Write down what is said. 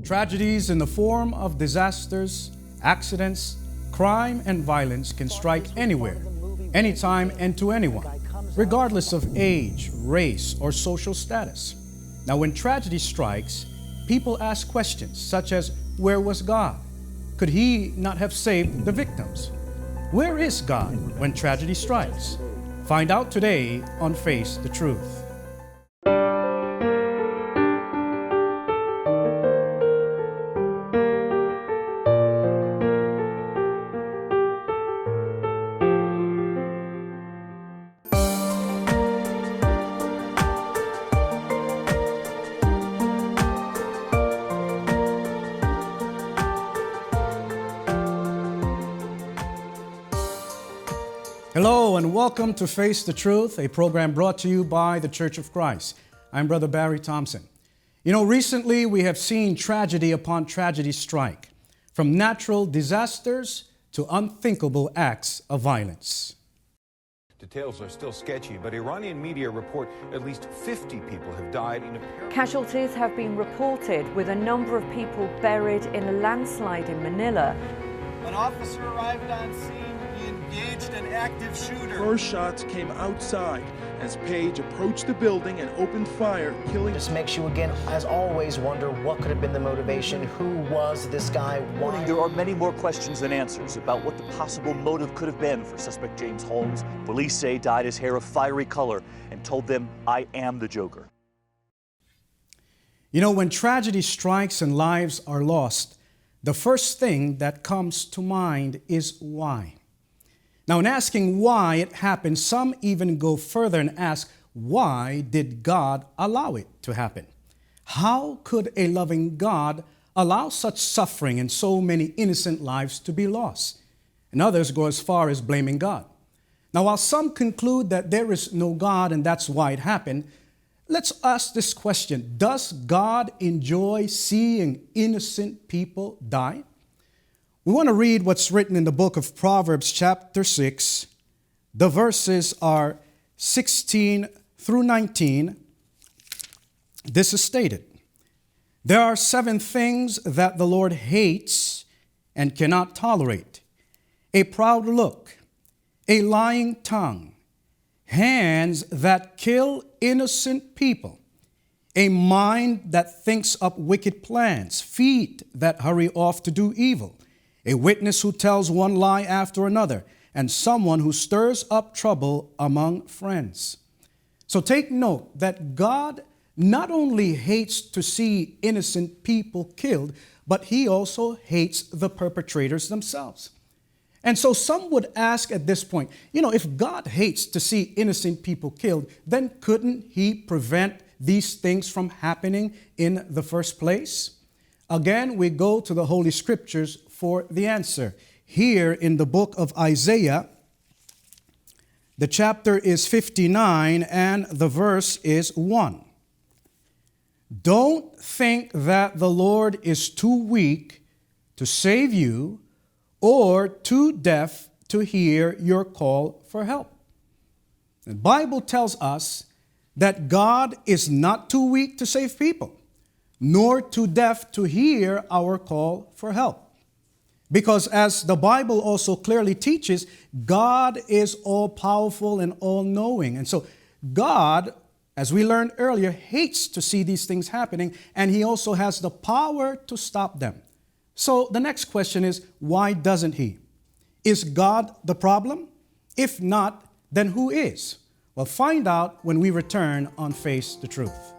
Tragedies in the form of disasters, accidents, crime, and violence can strike anywhere, anytime, and to anyone, regardless of age, race, or social status. Now, when tragedy strikes, people ask questions such as, where was God? Could He not have saved the victims? Where is God when tragedy strikes? Find out today on Face the Truth. Hello and welcome to Face the Truth, a program brought to you by the Church of Christ. I'm Brother Barry Thompson. Recently we have seen tragedy upon tragedy strike, from natural disasters to unthinkable acts of violence. Details are still sketchy, but Iranian media report at least 50 people have died in a... Casualties have been reported, with a number of people buried in a landslide in Manila. An officer arrived on scene. He engaged an active shooter. First shots came outside as Page approached the building and opened fire, killing... This makes you again, as always, wonder what could have been the motivation. Who was this guy? Why? There are many more questions than answers about what the possible motive could have been for suspect James Holmes. Police say dyed his hair a fiery color and told them, "I am the Joker." When tragedy strikes and lives are lost, the first thing that comes to mind is why. Now, in asking why it happened, some even go further and ask, why did God allow it to happen? How could a loving God allow such suffering and so many innocent lives to be lost? And others go as far as blaming God. Now, while some conclude that there is no God and that's why it happened, let's ask this question: does God enjoy seeing innocent people die? We want to read what's written in the book of Proverbs chapter 6. The verses are 16 through 19. This is stated: "There are 7 things that the Lord hates and cannot tolerate: a proud look, a lying tongue, hands that kill innocent people, a mind that thinks up wicked plans, feet that hurry off to do evil, a witness who tells one lie after another, and someone who stirs up trouble among friends." So take note that God not only hates to see innocent people killed, but He also hates the perpetrators themselves. And so some would ask at this point, if God hates to see innocent people killed, then couldn't He prevent these things from happening in the first place? Again, we go to the Holy Scriptures for the answer. Here in the book of Isaiah, the chapter is 59 and the verse is 1. "Don't think that the Lord is too weak to save you or too deaf to hear your call for help." The Bible tells us that God is not too weak to save people, nor too deaf to hear our call for help. Because as the Bible also clearly teaches, God is all-powerful and all-knowing. And so God, as we learned earlier, hates to see these things happening, and He also has the power to stop them. So the next question is, why doesn't He? Is God the problem? If not, then who is? Well, find out when we return on Face the Truth.